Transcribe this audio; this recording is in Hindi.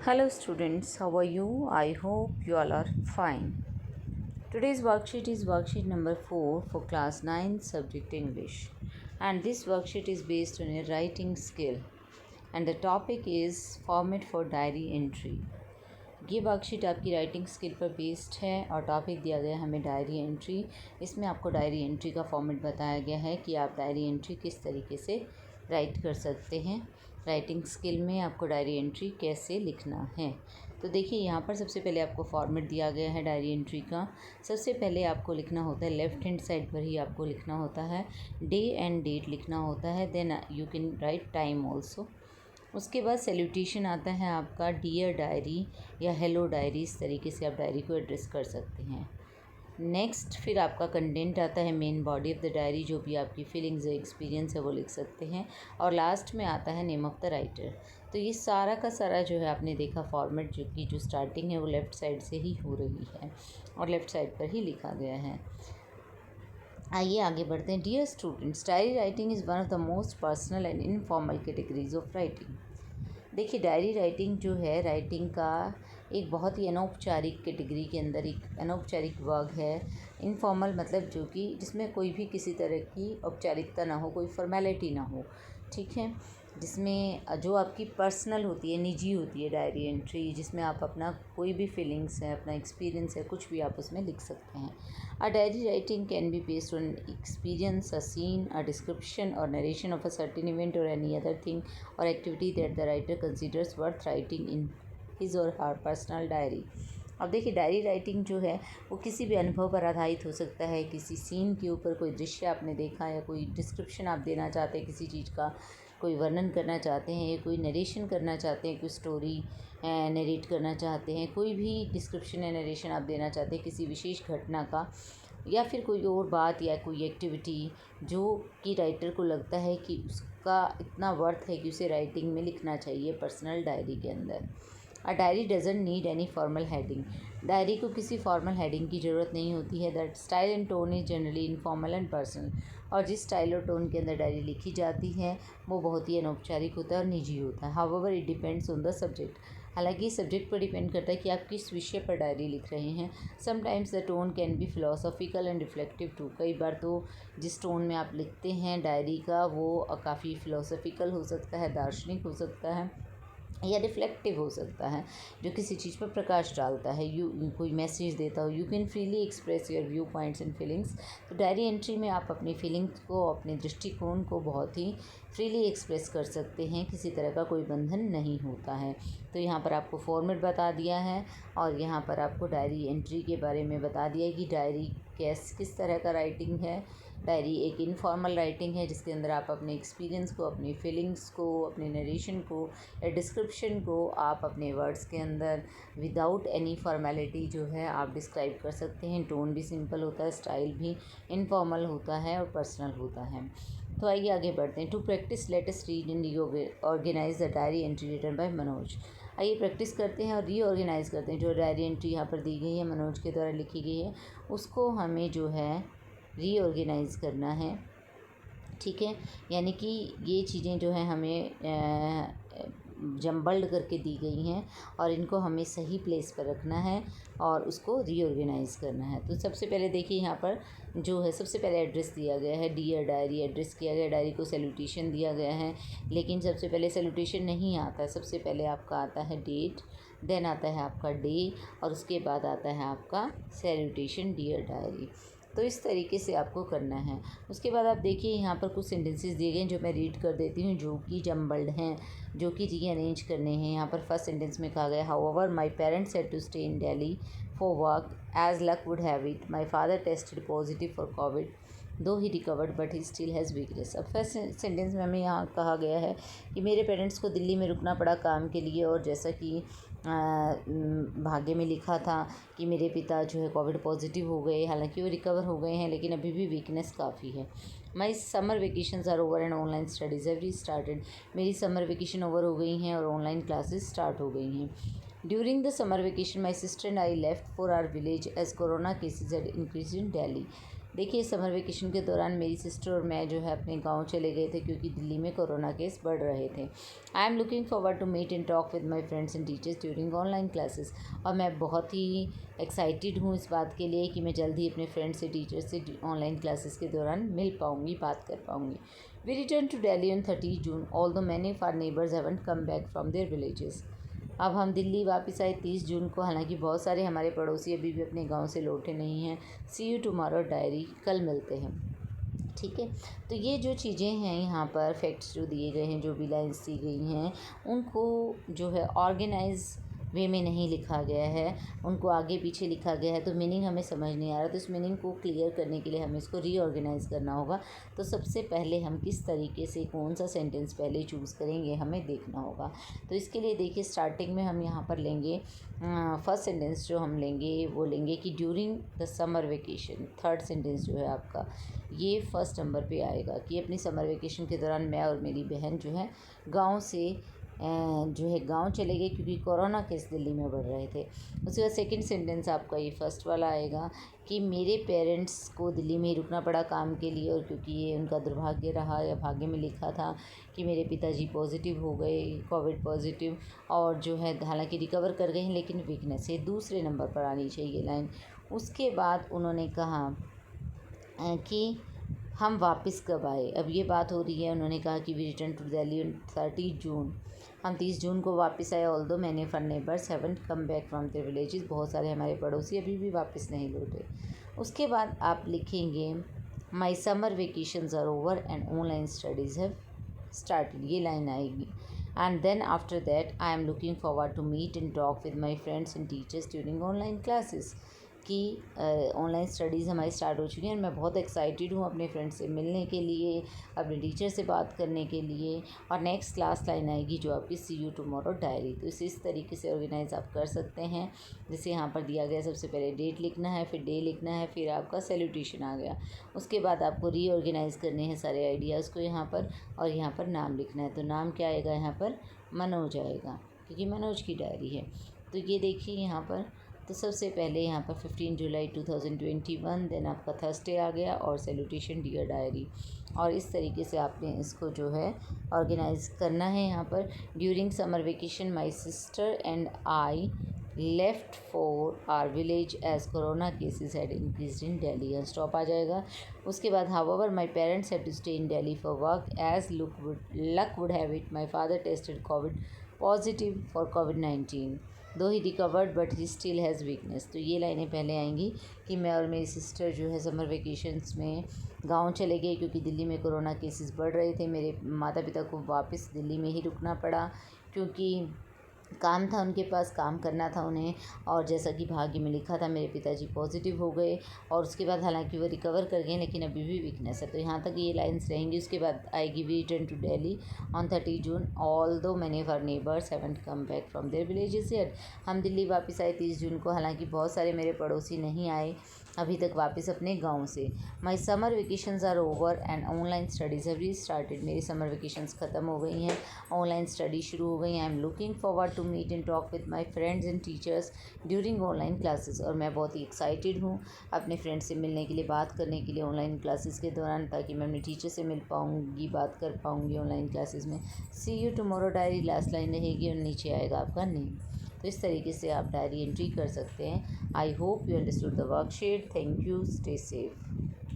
Hello students, how are you? I hope you all are fine. Today's worksheet is worksheet number 4 for class 9 subject English, and this worksheet is based on a writing skill, and the topic is format for diary entry. ये वर्कशीट आपकी राइटिंग स्किल पर बेस्ड है और टॉपिक दिया गया है हमें डायरी एंट्री। इसमें आपको डायरी एंट्री का फॉर्मेट बताया गया है कि आप डायरी एंट्री किस तरीके से राइट कर सकते हैं। राइटिंग स्किल में आपको डायरी एंट्री कैसे लिखना है, तो देखिए यहाँ पर सबसे पहले आपको फॉर्मेट दिया गया है डायरी एंट्री का। सबसे पहले आपको लिखना होता है, लेफ़्ट हैंड साइड पर ही आपको लिखना होता है, डे एंड डेट लिखना होता है। Then you can write time also. उसके बाद सैल्यूटेशन आता है आपका डियर डायरी या हेलो डायरी, इस तरीके से आप डायरी को एड्रेस कर सकते हैं। नेक्स्ट फिर आपका कंटेंट आता है, main body of the diary, जो भी आपकी फीलिंग्स या एक्सपीरियंस है वो लिख सकते हैं। और लास्ट में आता है नेम ऑफ़ द राइटर। तो ये सारा का सारा जो है आपने देखा फॉर्मेट, जो स्टार्टिंग है वो लेफ़्ट साइड से ही हो रही है और लेफ़्ट साइड पर ही लिखा गया है। आइए आगे बढ़ते हैं। Dear students, diary writing is one of the most personal and informal categories of writing. देखिए डायरी राइटिंग जो है, राइटिंग का एक बहुत ही अनौपचारिक कैटेगरी के अंदर एक अनौपचारिक वर्ग है। इनफॉर्मल मतलब जो कि जिसमें कोई भी किसी तरह की औपचारिकता ना हो, कोई फॉर्मेलिटी ना हो, ठीक है। जिसमें जो आपकी पर्सनल होती है, निजी होती है डायरी एंट्री, जिसमें आप अपना कोई भी फीलिंग्स है, अपना एक्सपीरियंस है, कुछ भी आप उसमें लिख सकते हैं। A diary writing can be based on experience, a scene, a description और narration of a certain event और एनी अदर थिंग और activity that the writer considers worth writing in his और हर पर्सनल डायरी। अब देखिए डायरी राइटिंग जो है वो किसी भी अनुभव पर आधारित हो सकता है। किसी सीन के ऊपर कोई दृश्य आपने देखा या कोई डिस्क्रिप्शन आप देना चाहते हैं किसी चीज़ का, कोई वर्णन करना चाहते हैं या कोई नरेशन करना चाहते हैं, कोई स्टोरी नरेट करना चाहते हैं, कोई भी डिस्क्रिप्शन या नरेशन आप देना चाहते हैं किसी विशेष घटना का, या फिर कोई और बात या कोई एक्टिविटी जो कि राइटर को लगता है कि उसका इतना वर्थ है कि उसे राइटिंग में लिखना चाहिए पर्सनल डायरी के अंदर। A diary doesn't need any formal heading. Diary को किसी फॉर्मल हेडिंग की ज़रूरत नहीं होती है। That style and tone is generally informal and personal. और जिस स्टाइल और टोन के अंदर डायरी लिखी जाती है वो बहुत ही अनौपचारिक होता है और निजी होता है। However it depends on the subject. हालांकि सब्जेक्ट पर डिपेंड करता है कि आप किस विषय पर डायरी लिख रहे हैं। Sometimes the tone can be philosophical and reflective too. कई बार तो जिस टोन में आप लिखते हैं डायरी का वो काफ़ी फिलोसॉफिकल हो सकता है, दार्शनिक हो सकता है या रिफ्लेक्टिव हो सकता है, जो किसी चीज़ पर प्रकाश डालता है, कोई मैसेज देता हो। You can freely express your view points and feelings. तो डायरी एंट्री में आप अपनी फीलिंग्स को, अपने दृष्टिकोण को बहुत ही फ्रीली एक्सप्रेस कर सकते हैं, किसी तरह का कोई बंधन नहीं होता है। तो यहाँ पर आपको फॉर्मेट बता दिया है और यहाँ पर आपको डायरी एंट्री के बारे में बता दिया है कि डायरी किस तरह का राइटिंग है। डायरी एक इनफॉर्मल राइटिंग है जिसके अंदर आप अपने एक्सपीरियंस को, अपनी फीलिंग्स को, अपने नरेशन को या डिस्क्रिप्शन को आप अपने वर्ड्स के अंदर विदाउट एनी फॉर्मेलिटी जो है आप डिस्क्राइब कर सकते हैं। टोन भी सिंपल होता है, स्टाइल भी इनफॉर्मल होता है और पर्सनल होता है। तो आइए आगे बढ़ते हैं। To practise let us read and organise the diary entry written by Manoj. आइए प्रैक्टिस करते हैं और रीऑर्गेनाइज़ करते हैं। जो डायरी एंट्री यहाँ पर दी गई है, मनोज के द्वारा लिखी गई है, उसको हमें जो है रीऑर्गेनाइज़ करना है, ठीक है। यानी कि ये चीज़ें जो हैं हमें जम्बल्ड करके दी गई हैं और इनको हमें सही प्लेस पर रखना है और उसको रीऑर्गेनाइज़ करना है। तो सबसे पहले देखिए यहाँ पर जो है सबसे पहले एड्रेस दिया गया है, डियर डायरी एड्रेस किया गया, डायरी को सैल्यूटेशन दिया गया है। लेकिन सबसे पहले सैल्यूटेशन नहीं आता है, सबसे पहले आपका आता है डेट, देन आता है आपका डे और उसके बाद आता है आपका सैल्यूटेशन डियर डायरी। तो इस तरीके से आपको करना है। उसके बाद आप देखिए यहाँ पर कुछ सेंटेंसेस दिए गए हैं जो मैं रीड कर देती हूँ, जो कि जम्बल्ड हैं, जो कि रीअरेंज करने हैं। यहाँ पर फर्स्ट सेंटेंस में कहा गया, however my parents had to stay in Delhi for work as luck would have it my father tested positive for covid though he recovered but he still has weakness. अब फर्स्ट सेंटेंस में हमें यहाँ कहा गया है कि मेरे पेरेंट्स को दिल्ली में रुकना पड़ा काम के लिए, और जैसा कि भाग्य में लिखा था कि मेरे पिता जो है कोविड पॉजिटिव हो गए, हालांकि वो रिकवर हो गए हैं लेकिन अभी भी वीकनेस काफ़ी है। My summer vacations are over and online studies have restarted. मेरी समर वेकेशन ओवर हो गई हैं और ऑनलाइन क्लासेस स्टार्ट हो गई हैं। During the summer vacation my sister and I left for our village as corona cases had increase in Delhi. देखिए, समर वेकेशन के दौरान मेरी सिस्टर और मैं जो है अपने गांव चले गए थे क्योंकि दिल्ली में कोरोना केस बढ़ रहे थे। I am looking forward to meet and talk with my friends and teachers during online classes. और मैं बहुत ही एक्साइटेड हूँ इस बात के लिए कि मैं जल्द ही अपने फ्रेंड्स से टीचर्स से ऑनलाइन क्लासेस के दौरान मिल पाऊँगी, बात कर पाऊँगी। We return to Delhi on 30 June although many of our neighbours haven't come back from their villages. अब हम दिल्ली वापस आए 30 जून को, हालांकि बहुत सारे हमारे पड़ोसी अभी भी अपने गांव से लौटे नहीं हैं। सी यू टुमारो डायरी, कल मिलते हैं। ठीक है, तो ये जो चीज़ें हैं यहाँ पर फैक्ट्स जो दिए गए हैं, जो भी लाइन्स दी गई हैं, उनको जो है ऑर्गेनाइज वे में नहीं लिखा गया है, उनको आगे पीछे लिखा गया है, तो मीनिंग हमें समझ नहीं आ रहा। तो इस मीनिंग को क्लियर करने के लिए हमें इसको रीऑर्गेनाइज़ करना होगा। तो सबसे पहले हम किस तरीके से कौन सा सेंटेंस पहले चूज़ करेंगे हमें देखना होगा। तो इसके लिए देखिए, स्टार्टिंग में हम यहाँ पर लेंगे फर्स्ट सेंटेंस जो हम लेंगे वो लेंगे कि during the summer vacation. Third sentence जो है आपका ये फर्स्ट नंबर पे आएगा कि अपनी समर वेकेशन के दौरान मैं और मेरी बहन जो है गांव से जो है गांव चले गए क्योंकि कोरोना केस दिल्ली में बढ़ रहे थे। उसके बाद सेकंड सेंटेंस आपका ये फर्स्ट वाला आएगा कि मेरे पेरेंट्स को दिल्ली में ही रुकना पड़ा काम के लिए, और क्योंकि ये उनका दुर्भाग्य रहा या भाग्य में लिखा था कि मेरे पिताजी पॉजिटिव हो गए, कोविड पॉजिटिव, और जो है हालांकि रिकवर कर गए हैं लेकिन वीकनेस है। दूसरे नंबर पर आनी चाहिए लाइन। उसके बाद उन्होंने कहा कि हम वापस कब आए। अब ये बात हो रही है, उन्होंने कहा कि we return to Delhi on 30 June. हम 30 जून को वापस आए। Although many of our neighbours haven't come back from their villages. बहुत सारे हमारे पड़ोसी अभी भी वापस नहीं लौटे। उसके बाद आप लिखेंगे my summer vacations are over and online studies have started. ये लाइन आएगी। And then after that I am looking forward to meet and talk with my friends and teachers during online classes. कि ऑनलाइन स्टडीज़ हमारी स्टार्ट हो चुकी हैं और मैं बहुत एक्साइटेड हूँ अपने फ्रेंड से मिलने के लिए, अपने टीचर से बात करने के लिए। और नेक्स्ट क्लास लाइन आएगी जो आपकी सी यू टुमारो डायरी। तो इस तरीके से ऑर्गेनाइज आप कर सकते हैं। जैसे यहाँ पर दिया गया, सबसे पहले डेट लिखना है, फिर डे लिखना है, फिर आपका सैल्यूटेशन आ गया। उसके बाद आपको रीऑर्गेनाइज़ करने हैं सारे आइडियाज़ को यहाँ पर, और यहाँ पर नाम लिखना है। तो नाम क्या आएगा यहाँ पर? मनोज आएगा, क्योंकि मनोज की डायरी है। तो ये देखिए यहाँ पर, तो सबसे पहले यहाँ पर 15 जुलाई 2021, देन आपका थर्सडे आ गया और सैल्यूटेशन डियर डायरी। और इस तरीके से आपने इसको जो है ऑर्गेनाइज करना है। यहाँ पर during summer vacation my sister and I left for our village as corona cases had increase in Delhi. Stop आ जाएगा। उसके बाद however my parents had to stay in Delhi for work as luck would have it my father tested covid positive for कोविड-19 though he recovered but he still has weakness. तो ये लाइनें पहले आएंगी कि मैं और मेरी सिस्टर जो है समर वेकेशंस में गांव चले गए क्योंकि दिल्ली में कोरोना केसेस बढ़ रहे थे। मेरे माता पिता को वापस दिल्ली में ही रुकना पड़ा क्योंकि काम था उनके पास, काम करना था उन्हें। और जैसा कि भाग्य में लिखा था, मेरे पिताजी पॉजिटिव हो गए और उसके बाद हालांकि वो रिकवर कर गए लेकिन अभी भी वीकनेस है। तो यहाँ तक ये लाइंस रहेंगी। उसके बाद आएगी we return to Delhi on 30 June although many of our neighbours haven't come back from their villages yet. हम दिल्ली वापस आए 30 जून को, हालांकि बहुत सारे मेरे पड़ोसी नहीं आए अभी तक वापस अपने गांव से। My summer vacations are over and online studies have restarted. मेरी समर वेकेशंस ख़त्म हो गई हैं, ऑनलाइन स्टडी शुरू हो गई हैं। I am looking forward to meet and talk with my friends and teachers during online classes. और मैं बहुत ही एक्साइटेड हूँ अपने फ्रेंड्स से मिलने के लिए, बात करने के लिए ऑनलाइन क्लासेस के दौरान, ताकि मैं अपने टीचर से मिल पाऊँगी, बात कर पाऊँगी ऑनलाइन क्लासेस में। See you tomorrow diary last line रहेगी और नीचे आएगा आपका नेम। तो इस तरीके से आप डायरी एंट्री कर सकते हैं। I hope you understood the worksheet. Thank you, stay safe.